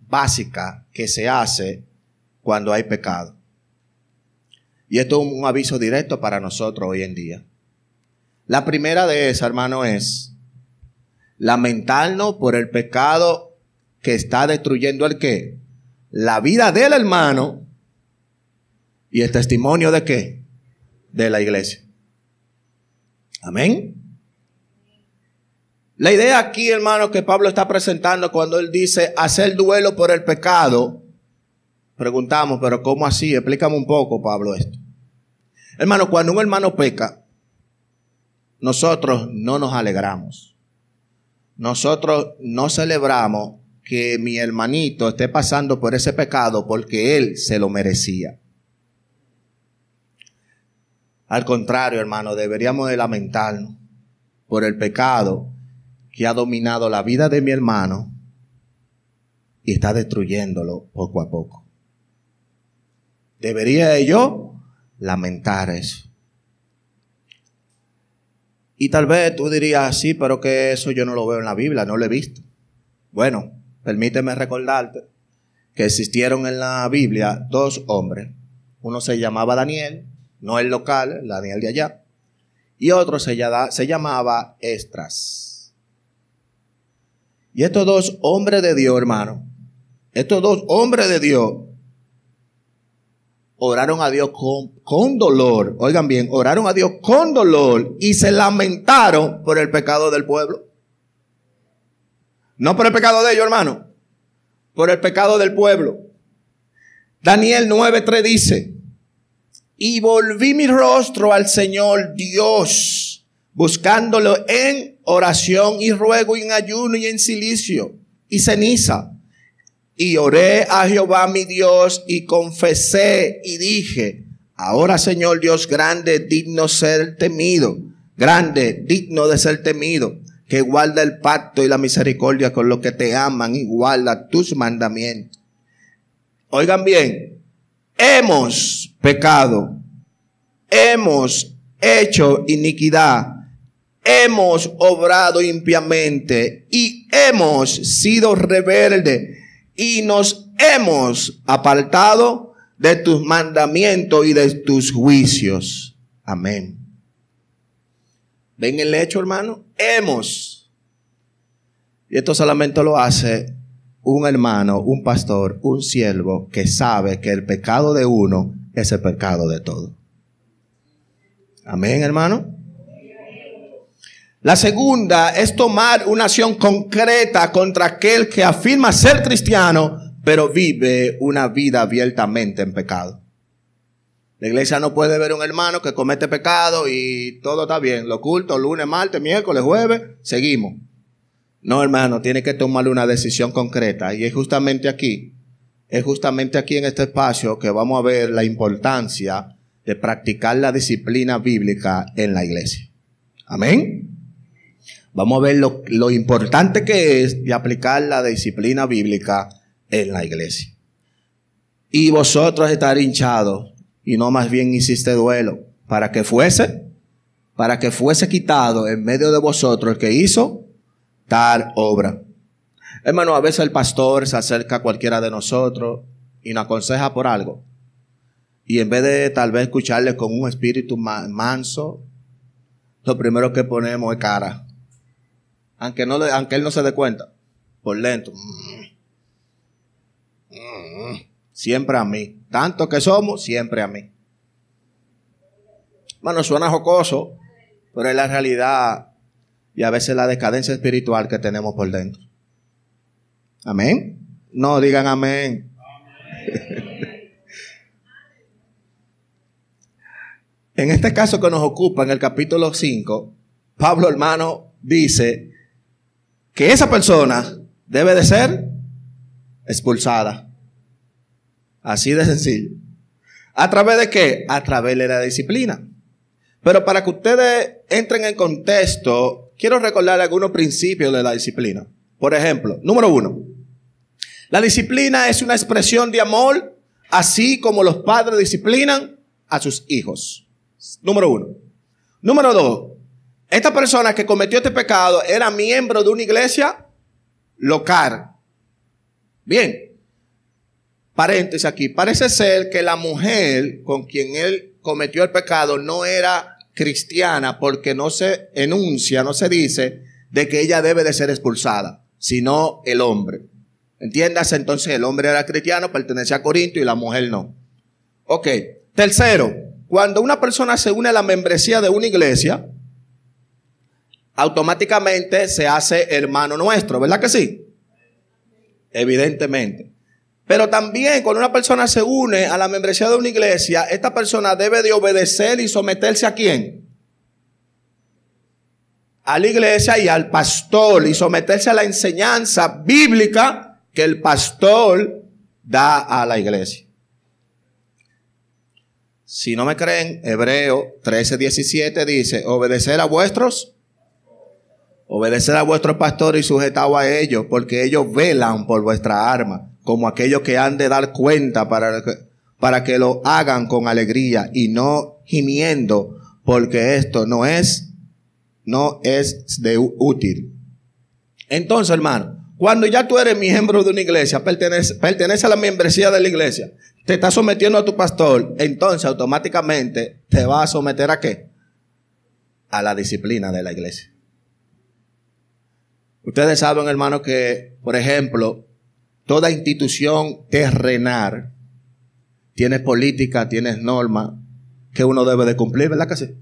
básicas, que se hace cuando hay pecado. Y esto es un aviso directo para nosotros hoy en día. La primera de esas, hermano, es lamentarnos por el pecado que está destruyendo el ¿qué? La vida del hermano y el testimonio de ¿qué? De la iglesia. Amén. La idea aquí, hermano, que Pablo está presentando cuando él dice hacer duelo por el pecado, preguntamos, pero ¿cómo así? Explícame un poco, Pablo, esto. Hermano, cuando un hermano peca, nosotros no nos alegramos. Nosotros no celebramos que mi hermanito esté pasando por ese pecado porque él se lo merecía. Al contrario, hermano, deberíamos de lamentarnos por el pecado que ha dominado la vida de mi hermano y está destruyéndolo poco a poco. Debería yo lamentar eso. Y tal vez tú dirías, sí, pero que eso yo no lo veo en la Biblia, no lo he visto. Bueno, permíteme recordarte que existieron en la Biblia dos hombres. Uno se llamaba Daniel, no el local, el Daniel de allá, y otro se llamaba Esdras. Y estos dos hombres de Dios, hermano, estos dos hombres de Dios oraron a Dios con dolor. Oigan bien, oraron a Dios con dolor y se lamentaron por el pecado del pueblo. No por el pecado de ellos, hermano, por el pecado del pueblo. Daniel 9:3 dice, y volví mi rostro al Señor Dios, buscándolo en oración y ruego y en ayuno y en cilicio y ceniza. Y oré a Jehová mi Dios y confesé y dije, ahora Señor Dios grande, digno ser temido, grande, digno de ser temido, que guarda el pacto y la misericordia con los que te aman y guarda tus mandamientos. Oigan bien, hemos pecado, hemos hecho iniquidad, hemos obrado impiamente y hemos sido rebeldes y nos hemos apartado de tus mandamientos y de tus juicios. Amén. ¿Ven el hecho, hermano? Hemos. Y esto solamente lo hace un hermano, un pastor, un siervo que sabe que el pecado de uno es el pecado de todos. Amén, hermano. La segunda es tomar una acción concreta contra aquel que afirma ser cristiano, pero vive una vida abiertamente en pecado. La iglesia no puede ver un hermano que comete pecado y todo está bien. Lo oculto, lunes, martes, miércoles, jueves, seguimos. No, hermano, tiene que tomar una decisión concreta. Y es justamente aquí en este espacio que vamos a ver la importancia de practicar la disciplina bíblica en la iglesia. Amén. Vamos a ver lo importante que es de aplicar la disciplina bíblica en la iglesia. Y vosotros estar hinchados, y no más bien hiciste duelo, para que fuese quitado en medio de vosotros el que hizo tal obra. Hermano, a veces el pastor se acerca a cualquiera de nosotros y nos aconseja por algo. Y en vez de tal vez escucharle con un espíritu manso, lo primero que ponemos es cara. Aunque él no se dé cuenta, por lento. Siempre a mí. Tanto que somos, siempre a mí. Bueno, suena jocoso, pero es la realidad y a veces la decadencia espiritual que tenemos por dentro. Amén. No, digan amén. En este caso que nos ocupa, en el capítulo 5, Pablo, hermano, dice que esa persona debe de ser expulsada. Así de sencillo. ¿A través de qué? A través de la disciplina. Pero para que ustedes entren en contexto, quiero recordar algunos principios de la disciplina. Por ejemplo, número 1. La disciplina es una expresión de amor, así como los padres disciplinan a sus hijos. Número 1. Número 2. Esta persona que cometió este pecado era miembro de una iglesia local. Bien. Paréntesis aquí. Parece ser que la mujer con quien él cometió el pecado no era cristiana porque no se enuncia, no se dice de que ella debe de ser expulsada, sino el hombre. Entiéndase, entonces el hombre era cristiano, pertenecía a Corinto y la mujer no. Ok. Tercero, cuando una persona se une a la membresía de una iglesia, automáticamente se hace hermano nuestro, ¿verdad que sí? Evidentemente. Pero también cuando una persona se une a la membresía de una iglesia, esta persona debe de obedecer y someterse ¿a quién? A la iglesia y al pastor, y someterse a la enseñanza bíblica que el pastor da a la iglesia. Si no me creen, Hebreo 13:17 dice, obedecer a vuestros pastores y sujetaos a ellos, porque ellos velan por vuestra alma, como aquellos que han de dar cuenta para que lo hagan con alegría y no gimiendo, porque esto no es de útil. Entonces, hermano, cuando ya tú eres miembro de una iglesia, pertenece a la membresía de la iglesia, te estás sometiendo a tu pastor, entonces automáticamente te vas a someter ¿a qué? A la disciplina de la iglesia. Ustedes saben, hermano, que, por ejemplo, toda institución terrenal tiene política, tiene normas que uno debe de cumplir, ¿verdad que sí?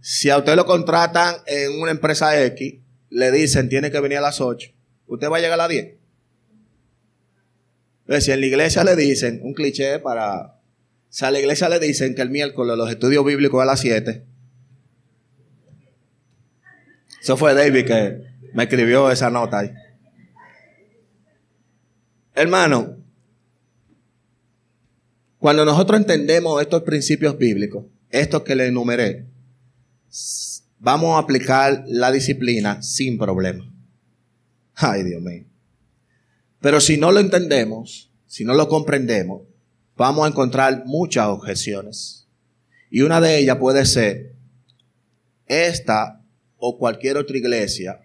Si a usted lo contratan en una empresa X, le dicen tiene que venir a las 8, usted va a llegar a las 10. Entonces, si en la iglesia le dicen, un cliché si a la iglesia le dicen que el miércoles los estudios bíblicos a las 7, eso fue David que me escribió esa nota ahí. Hermano, cuando nosotros entendemos estos principios bíblicos, estos que le enumeré, vamos a aplicar la disciplina sin problema. Ay, Dios mío. Pero si no lo entendemos, si no lo comprendemos, vamos a encontrar muchas objeciones. Y una de ellas puede ser, esta o cualquier otra iglesia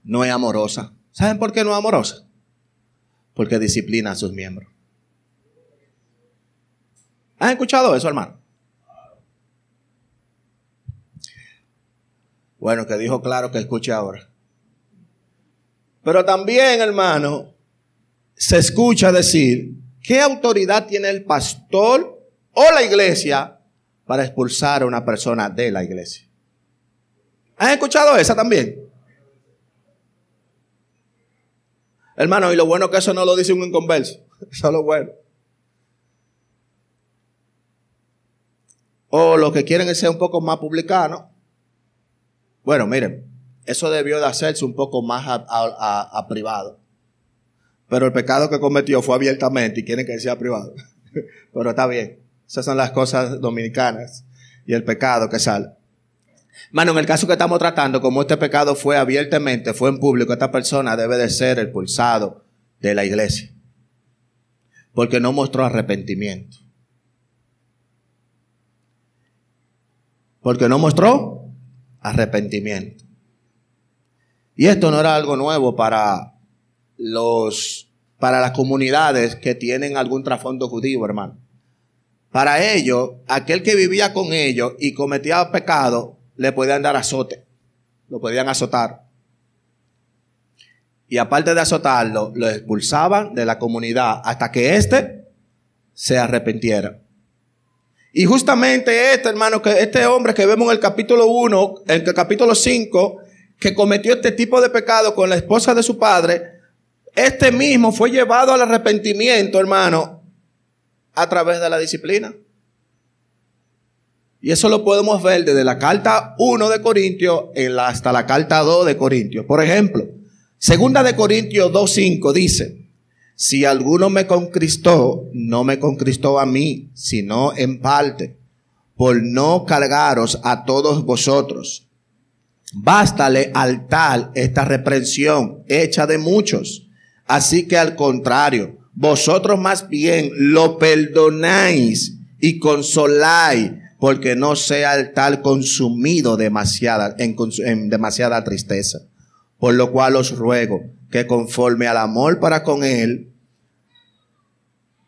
no es amorosa. ¿Saben por qué no es amorosa? Porque disciplina a sus miembros. ¿Han escuchado eso, hermano? Bueno, que dijo claro que escuche ahora. Pero también, hermano, se escucha decir, ¿qué autoridad tiene el pastor o la iglesia para expulsar a una persona de la iglesia? ¿Han escuchado esa también? Hermano, y lo bueno que eso no lo dice un inconverso. Eso es lo bueno. O los que quieren ser un poco más publicanos. Bueno, miren, eso debió de hacerse un poco más a privado. Pero el pecado que cometió fue abiertamente y quieren que sea privado. Pero está bien. Esas son las cosas dominicanas y el pecado que sale. Hermano, en el caso que estamos tratando, como este pecado fue abiertamente, fue en público, esta persona debe de ser expulsado de la iglesia. Porque no mostró arrepentimiento. Porque no mostró arrepentimiento. Y esto no era algo nuevo para las comunidades que tienen algún trasfondo judío, hermano. Para ellos, aquel que vivía con ellos y cometía pecado, le podían dar azote. Lo podían azotar. Y aparte de azotarlo, lo expulsaban de la comunidad hasta que éste se arrepintiera. Y justamente hermano, que este hombre que vemos en el capítulo 1, en el capítulo 5, que cometió este tipo de pecado con la esposa de su padre, este mismo fue llevado al arrepentimiento, hermano, a través de la disciplina. Y eso lo podemos ver desde la carta 1 de Corintios hasta la carta 2 de Corintios. Por ejemplo, segunda de Corintios 2:5 dice, si alguno me concristó, no me concristó a mí, sino en parte, por no cargaros a todos vosotros. Bástale al tal esta reprensión hecha de muchos. Así que al contrario, vosotros más bien lo perdonáis y consoláis, porque no sea el tal consumido en demasiada tristeza. Por lo cual os ruego que conforme al amor para con él,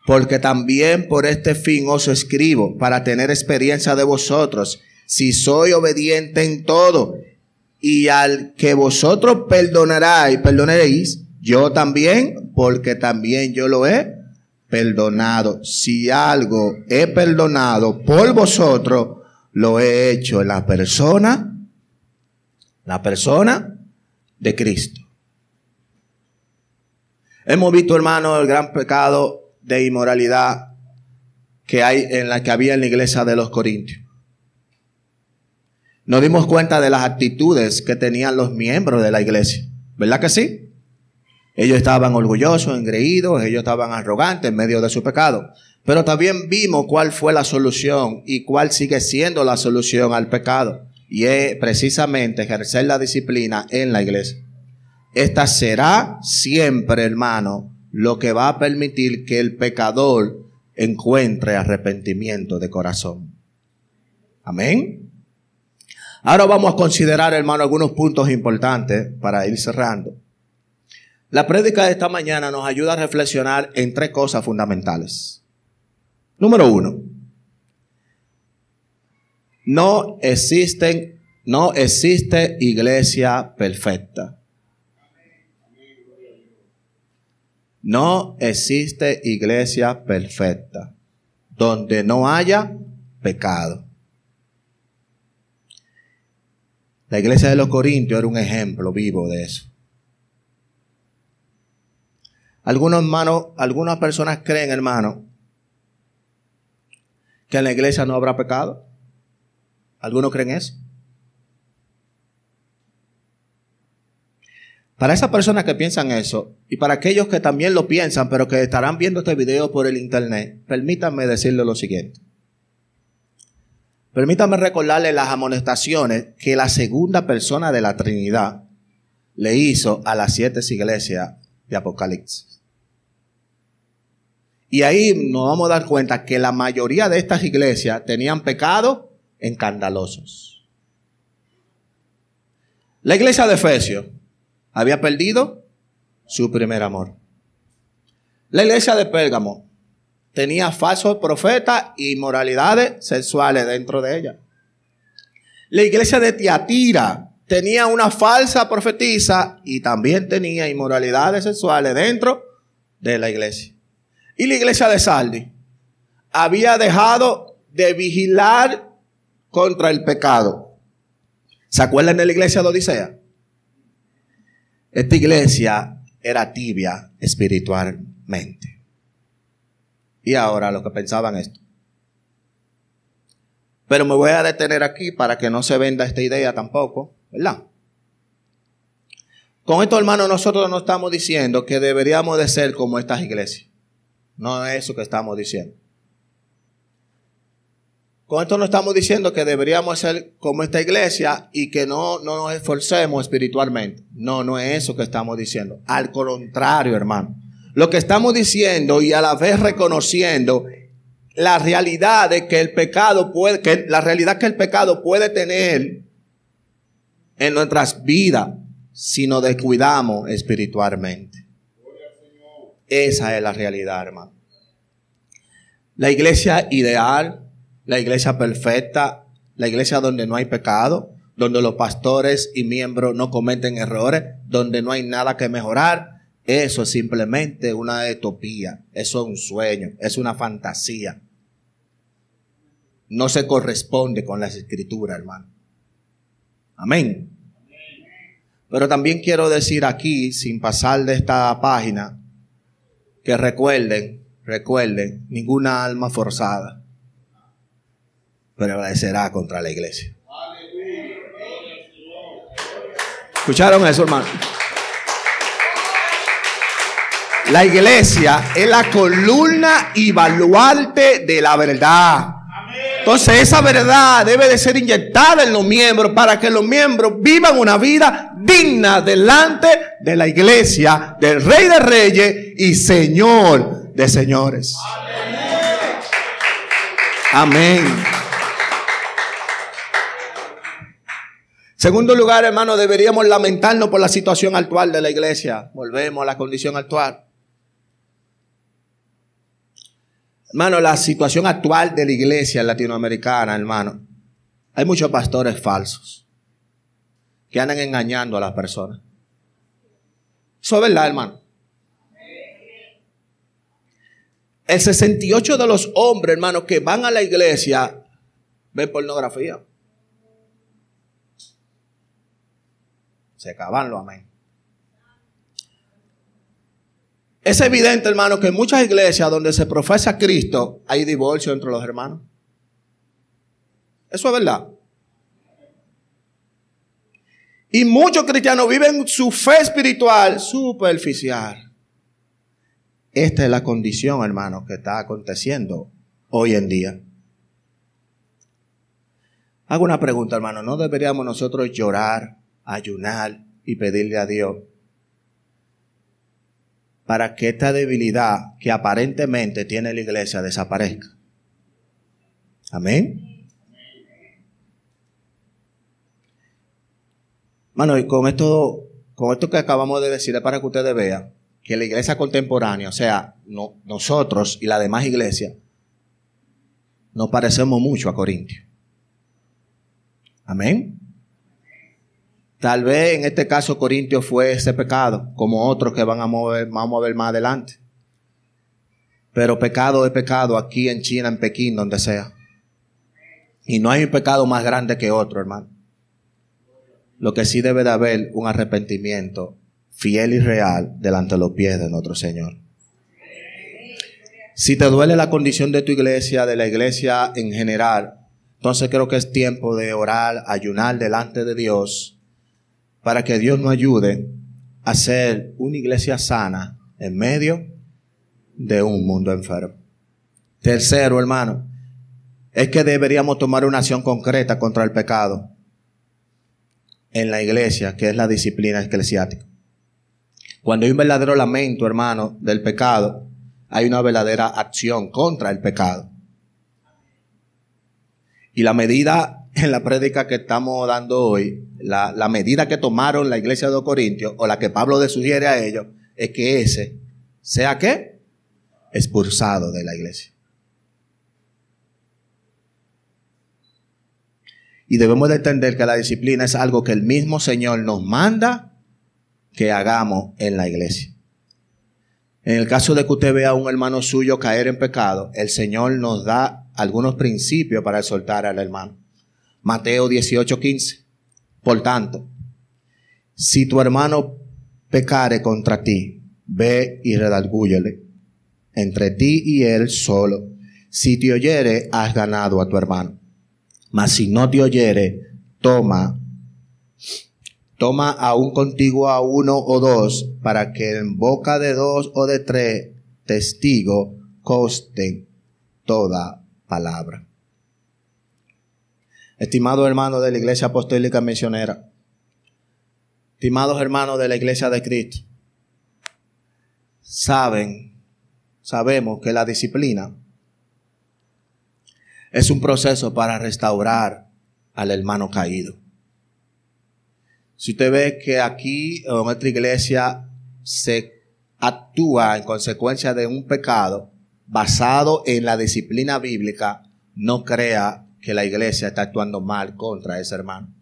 porque también por este fin os escribo, para tener experiencia de vosotros, si soy obediente en todo, y al que vosotros perdonaréis, yo también, porque también yo lo he perdonado. Si algo he perdonado por vosotros, lo he hecho en la persona de Cristo. Hemos visto, hermano, el gran pecado de inmoralidad que había en la iglesia de los Corintios. Nos dimos cuenta de las actitudes que tenían los miembros de la iglesia. ¿Verdad que sí? Ellos estaban orgullosos, engreídos, ellos estaban arrogantes en medio de su pecado. Pero también vimos cuál fue la solución y cuál sigue siendo la solución al pecado. Y es precisamente ejercer la disciplina en la iglesia. Esta será siempre, hermano, lo que va a permitir que el pecador encuentre arrepentimiento de corazón. Amén. Ahora vamos a considerar, hermano, algunos puntos importantes para ir cerrando. La prédica de esta mañana nos ayuda a reflexionar en tres cosas fundamentales. Número 1. No existe iglesia perfecta. No existe iglesia perfecta donde no haya pecado. La iglesia de los Corintios era un ejemplo vivo de eso. Algunas personas creen, hermano, que en la iglesia no habrá pecado. ¿Algunos creen eso? Para esas personas que piensan eso, y para aquellos que también lo piensan, pero que estarán viendo este video por el internet, permítanme decirles lo siguiente. Permítanme recordarles las amonestaciones que la segunda persona de la Trinidad le hizo a las 7 iglesias de Apocalipsis. Y ahí nos vamos a dar cuenta que la mayoría de estas iglesias tenían pecados escandalosos. La iglesia de Efesios había perdido su primer amor. La iglesia de Pérgamo tenía falsos profetas y inmoralidades sexuales dentro de ella. La iglesia de Tiatira tenía una falsa profetisa y también tenía inmoralidades sexuales dentro de la iglesia. Y la iglesia de Sardis había dejado de vigilar contra el pecado. ¿Se acuerdan de la iglesia de Odisea? Esta iglesia era tibia espiritualmente. Y ahora lo que pensaban esto. Pero me voy a detener aquí para que no se venda esta idea tampoco, ¿verdad? Con esto, hermanos, nosotros no estamos diciendo que deberíamos de ser como estas iglesias. No es eso que estamos diciendo. Con esto no estamos diciendo que deberíamos ser como esta iglesia y que no nos esforcemos espiritualmente. No es eso que estamos diciendo. Al contrario, hermano. Lo que estamos diciendo y a la vez reconociendo la realidad de que el pecado puede, la realidad que el pecado puede tener en nuestras vidas si nos descuidamos espiritualmente. Esa es la realidad, hermano. La iglesia ideal, la iglesia perfecta, la iglesia donde no hay pecado, donde los pastores y miembros no cometen errores, donde no hay nada que mejorar, eso es simplemente una utopía, eso es un sueño, es una fantasía. No se corresponde con las escrituras, hermano. Amén. Pero también quiero decir aquí, sin pasar de esta página, que recuerden, ninguna alma forzada prevalecerá contra la iglesia. ¿Escucharon eso, hermano? La iglesia es la columna y baluarte de la verdad. Entonces esa verdad debe de ser inyectada en los miembros para que los miembros vivan una vida digna delante de la iglesia del Rey de Reyes y Señor de Señores. Amén. Segundo lugar, hermano, deberíamos lamentarnos por la situación actual de la iglesia. Volvemos a la condición actual. Hermano, la situación actual de la iglesia latinoamericana, hermano. Hay muchos pastores falsos que andan engañando a las personas. Eso es verdad, hermano. El 68% de los hombres, hermano, que van a la iglesia ven pornografía. Se acaban los amén. Es evidente, hermano, que en muchas iglesias donde se profesa Cristo hay divorcio entre los hermanos. Eso es verdad. Y muchos cristianos viven su fe espiritual superficial. Esta es la condición, hermano, que está aconteciendo hoy en día. Hago una pregunta, hermano. ¿No deberíamos nosotros llorar, ayunar y pedirle a Dios para que esta debilidad que aparentemente tiene la iglesia desaparezca? Amén. Hermano, y con esto que acabamos de decir es para que ustedes vean que la iglesia contemporánea, o sea, nosotros y la demás iglesia, nos parecemos mucho a Corintios. Amén. Tal vez en este caso Corintios fue ese pecado, como otros que vamos a ver más adelante. Pero pecado es pecado aquí en China, en Pekín, donde sea. Y no hay un pecado más grande que otro, hermano. Lo que sí debe de haber un arrepentimiento fiel y real delante de los pies de nuestro Señor. Si te duele la condición de tu iglesia, de la iglesia en general, entonces creo que es tiempo de orar, ayunar delante de Dios, para que Dios nos ayude a ser una iglesia sana en medio de un mundo enfermo. Tercero, hermano, es que deberíamos tomar una acción concreta contra el pecado en la iglesia, que es la disciplina eclesiástica. Cuando hay un verdadero lamento, hermano, del pecado, hay una verdadera acción contra el pecado. Y la medida en la prédica que estamos dando hoy, la medida que tomaron la iglesia de Corintios, o la que Pablo le sugiere a ellos, es que ese sea ¿qué? Expulsado de la iglesia. Y debemos de entender que la disciplina es algo que el mismo Señor nos manda que hagamos en la iglesia. En el caso de que usted vea a un hermano suyo caer en pecado, el Señor nos da algunos principios para exhortar al hermano. Mateo 18:15. Por tanto, si tu hermano pecare contra ti, ve y redargúyele entre ti y él solo. Si te oyere, has ganado a tu hermano. Mas si no te oyere, toma aún contigo a uno o dos, para que en boca de dos o de tres testigos conste toda palabra. Estimados hermanos de la Iglesia Apostólica Misionera, estimados hermanos de la Iglesia de Cristo, sabemos que la disciplina es un proceso para restaurar al hermano caído. Si usted ve que aquí en nuestra iglesia se actúa en consecuencia de un pecado basado en la disciplina bíblica, no crea que la iglesia está actuando mal contra ese hermano.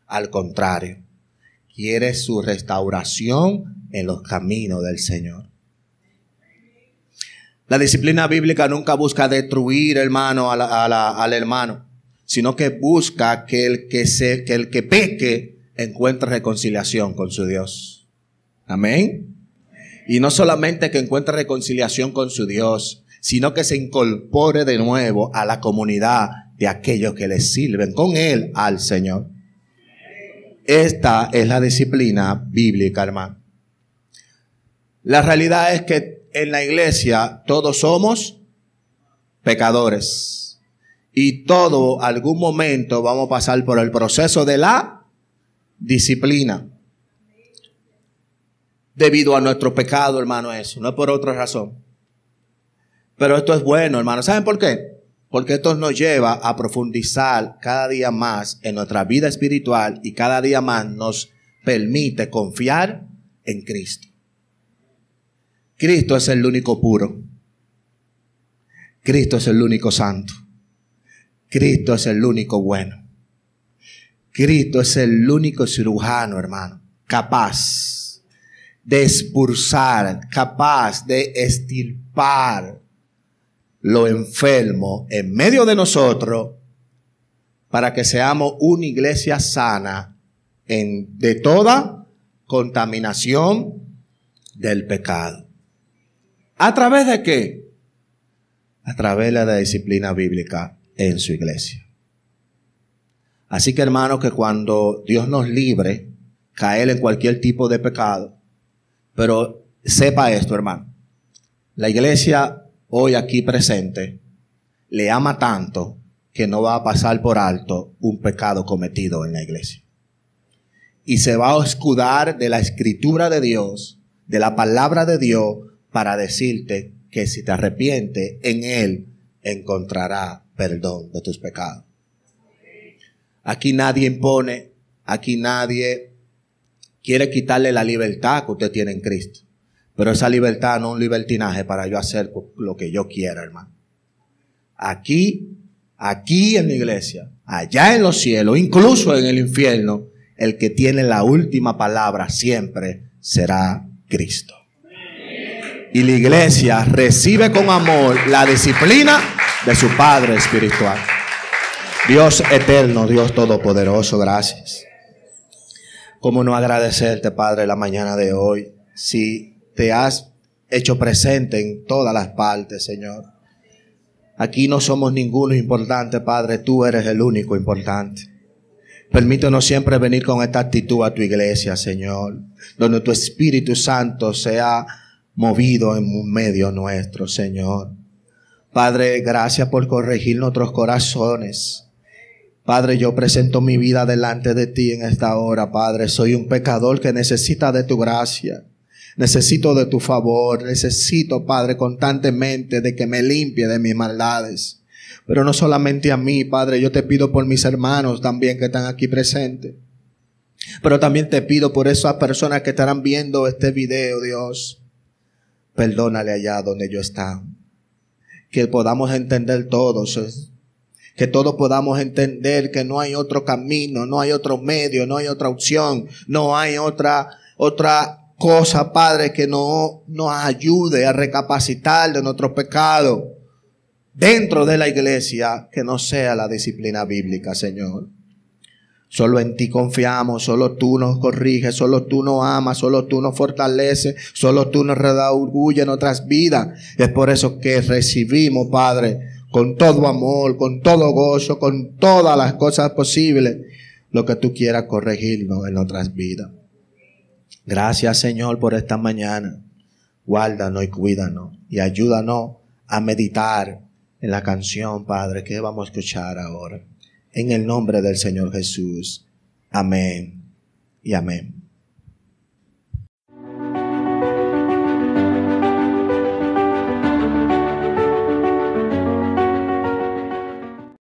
Al contrario, quiere su restauración en los caminos del Señor. La disciplina bíblica nunca busca destruir, hermano, al hermano, sino que busca que el que peque encuentre reconciliación con su Dios. Amén. Y no solamente que encuentre reconciliación con su Dios, sino que se incorpore de nuevo a la comunidad de aquellos que le sirven con él al Señor. Esta es la disciplina bíblica, hermano. La realidad es que en la iglesia todos somos pecadores. Y todo, algún momento, vamos a pasar por el proceso de la disciplina. Debido a nuestro pecado, hermano, eso. No es por otra razón. Pero esto es bueno, hermano. ¿Saben por qué? Porque esto nos lleva a profundizar cada día más en nuestra vida espiritual y cada día más nos permite confiar en Cristo. Cristo es el único puro. Cristo es el único santo. Cristo es el único bueno. Cristo es el único cirujano, hermano, capaz de expulsar, capaz de extirpar lo enfermo en medio de nosotros para que seamos una iglesia sana de toda contaminación del pecado. ¿A través de qué? A través de la disciplina bíblica en su iglesia. Así que, hermanos, que cuando Dios nos libre, caer en cualquier tipo de pecado, pero sepa esto, hermano, la iglesia hoy aquí presente le ama tanto que no va a pasar por alto un pecado cometido en la iglesia. Y se va a escudar de la escritura de Dios, de la palabra de Dios, para decirte que si te arrepientes en Él, encontrará perdón de tus pecados. Aquí nadie impone, aquí nadie quiere quitarle la libertad que usted tiene en Cristo. Pero esa libertad no es un libertinaje para yo hacer lo que yo quiera, hermano. Aquí en la iglesia, allá en los cielos, incluso en el infierno, el que tiene la última palabra siempre será Cristo. Y la iglesia recibe con amor la disciplina de su Padre espiritual. Dios eterno, Dios todopoderoso, gracias. ¿Cómo no agradecerte, Padre, la mañana de hoy? Si te has hecho presente en todas las partes, Señor. Aquí no somos ninguno importante, Padre. Tú eres el único importante. Permítanos siempre venir con esta actitud a tu iglesia, Señor, donde tu Espíritu Santo sea movido en medio nuestro, Señor. Padre, gracias por corregir nuestros corazones. Padre, yo presento mi vida delante de ti en esta hora, Padre. Soy un pecador que necesita de tu gracia. Necesito de tu favor. Necesito, Padre, constantemente de que me limpie de mis maldades. Pero no solamente a mí, Padre. Yo te pido por mis hermanos también que están aquí presentes. Pero también te pido por esas personas que estarán viendo este video, Dios. Perdónale allá donde ellos están. Que podamos entender todos. Que todos podamos entender que no hay otro camino, no hay otro medio, no hay otra opción, no hay otra cosa, Padre, que nos ayude a recapacitar de nuestros pecados dentro de la iglesia, que no sea la disciplina bíblica, Señor. Solo en ti confiamos, solo tú nos corriges, solo tú nos amas, solo tú nos fortaleces, solo tú nos da orgullo en nuestras vidas. Es por eso que recibimos, Padre, con todo amor, con todo gozo, con todas las cosas posibles, lo que tú quieras corregirnos en nuestras vidas. Gracias, Señor, por esta mañana. Guárdanos y cuídanos y ayúdanos a meditar en la canción, Padre, que vamos a escuchar ahora. En el nombre del Señor Jesús. Amén y amén.